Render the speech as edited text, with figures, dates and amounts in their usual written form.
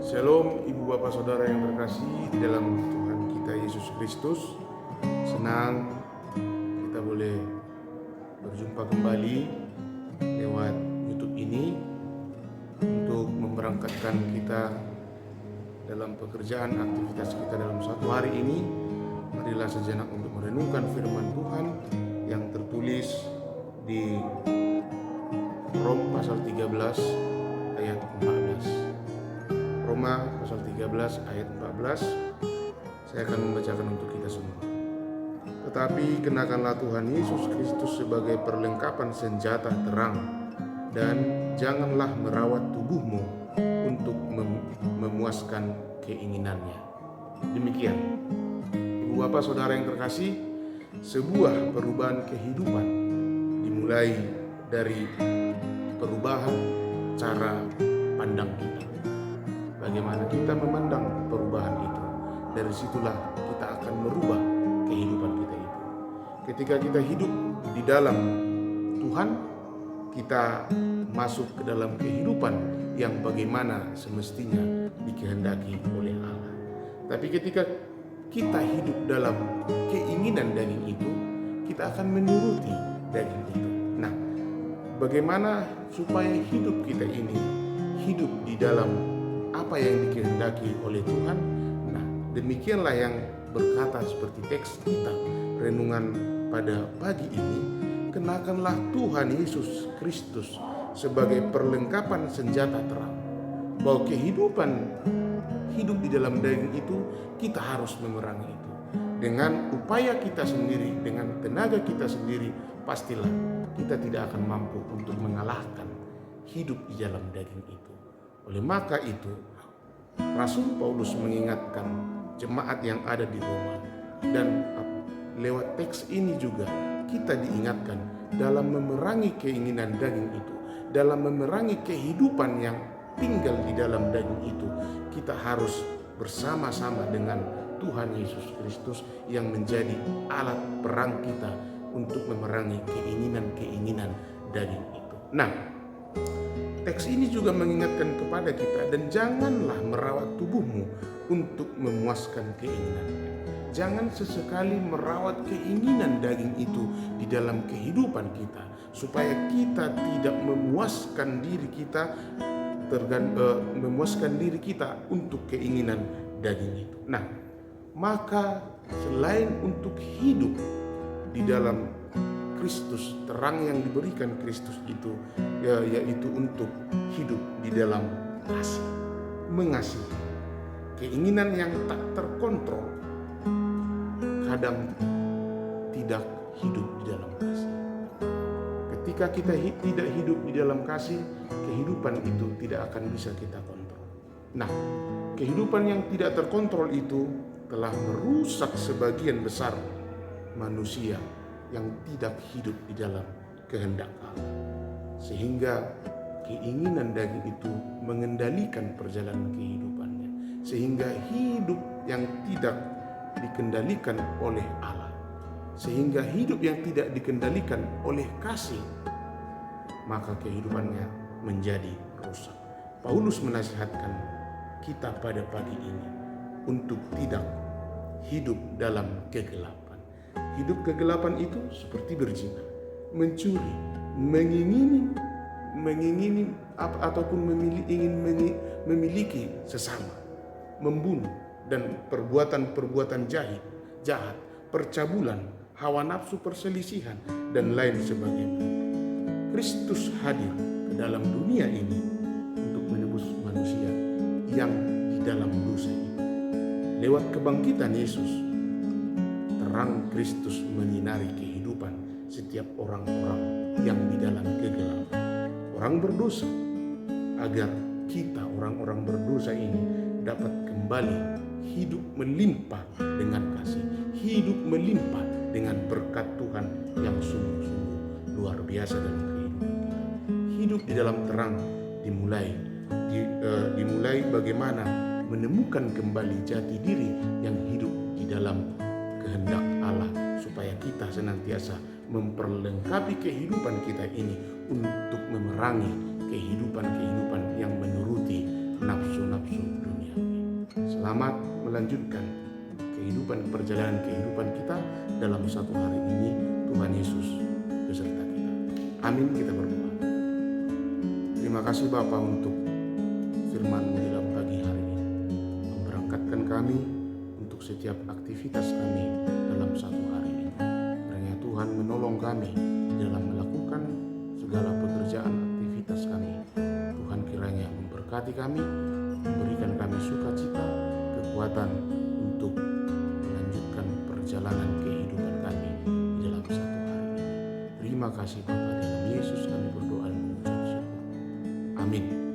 Shalom Ibu Bapak Saudara yang terkasih di dalam Tuhan kita Yesus Kristus. Senang kita boleh berjumpa kembali lewat YouTube ini untuk memberangkatkan kita dalam pekerjaan aktivitas kita dalam satu hari ini. Marilah sejenak untuk merenungkan firman Tuhan yang tertulis di Rom pasal 13 ayat 14. Roma pasal 13 ayat 14. Saya akan membacakan untuk kita semua. Tetapi kenakanlah Tuhan Yesus Kristus sebagai perlengkapan senjata terang, dan janganlah merawat tubuhmu untuk memuaskan keinginannya. Demikian, Ibu Bapak Saudara yang terkasih, sebuah perubahan kehidupan dimulai dari perubahan cara pandang kita. Bagaimana kita memandang perubahan itu, dari situlah kita akan merubah kehidupan kita itu. Ketika kita hidup di dalam Tuhan, kita masuk ke dalam kehidupan yang bagaimana semestinya dikehendaki oleh Allah. Tapi ketika kita hidup dalam keinginan daging itu, kita akan menuruti daging itu. Nah, bagaimana supaya hidup kita ini hidup di dalam apa yang dikehendaki oleh Tuhan? Nah, demikianlah yang berkata seperti teks kita renungan pada pagi ini. Kenakanlah Tuhan Yesus Kristus sebagai perlengkapan senjata terang. Bahwa kehidupan hidup di dalam daging itu, kita harus memerangi itu. Dengan upaya kita sendiri, dengan tenaga kita sendiri, pastilah kita tidak akan mampu untuk mengalahkan hidup di dalam daging itu. Oleh maka itu, Rasul Paulus mengingatkan jemaat yang ada di Roma, dan lewat teks ini juga kita diingatkan dalam memerangi keinginan daging itu, dalam memerangi kehidupan yang tinggal di dalam daging itu. Kita harus bersama-sama dengan Tuhan Yesus Kristus yang menjadi alat perang kita untuk memerangi keinginan-keinginan daging itu. Nah, teks ini juga mengingatkan kepada kita, dan janganlah merawat tubuhmu untuk memuaskan keinginannya. Jangan sesekali merawat keinginan daging itu di dalam kehidupan kita, supaya kita tidak memuaskan diri kita, memuaskan diri kita untuk keinginan daging itu. Nah, maka selain untuk hidup di dalam Kristus, terang yang diberikan Kristus itu, yaitu untuk hidup di dalam kasih, mengasihi. Keinginan yang tak terkontrol kadang tidak hidup di dalam kasih. Ketika kita tidak hidup di dalam kasih, kehidupan itu tidak akan bisa kita kontrol. Nah, kehidupan yang tidak terkontrol itu telah merusak sebagian besar manusia yang tidak hidup di dalam kehendak Allah, sehingga keinginan daging itu mengendalikan perjalanan kehidupannya, sehingga hidup yang tidak dikendalikan oleh Allah, sehingga hidup yang tidak dikendalikan oleh kasih, maka kehidupannya menjadi rusak. Paulus menasihatkan kita pada pagi ini untuk tidak hidup dalam kegelapan. Hidup kegelapan itu seperti berzina, mencuri, mengingini ataupun ingin memiliki sesama, membunuh, dan perbuatan-perbuatan jahat, percabulan, hawa nafsu, perselisihan, dan lain sebagainya. Kristus hadir ke dalam dunia ini untuk menebus manusia yang di dalam dosa itu. Lewat kebangkitan Yesus, terang Kristus menyinari kehidupan setiap orang-orang yang di dalam kegelapan, orang berdosa, agar kita orang-orang berdosa ini dapat kembali hidup melimpah dengan kasih, hidup melimpah dengan berkat Tuhan yang sungguh-sungguh luar biasa dalam kehidupan kita. Hidup di dalam terang dimulai bagaimana menemukan kembali jati diri yang hidup di dalam kehendak Allah, supaya kita senantiasa memperlengkapi kehidupan kita ini untuk memerangi kehidupan yang menuruti nafsu-nafsu dunia. selamat melanjutkan perjalanan kehidupan kita dalam satu hari ini. Tuhan Yesus beserta kita. Amin. Kita berdoa. Terima kasih Bapa untuk firman-Mu dalam pagi hari ini, memberangkatkan kami untuk setiap aktivitas kami dalam satu hari ini. Kiranya Tuhan menolong kami dalam melakukan segala pekerjaan aktivitas kami. Tuhan kiranya memberkati kami, memberikan kami sukacita, kekuatan untuk melanjutkan perjalanan kehidupan kami di dalam satu hari ini. Terima kasih Bapa, dalam Yesus kami berdoa dan mengucap syukur. Amin.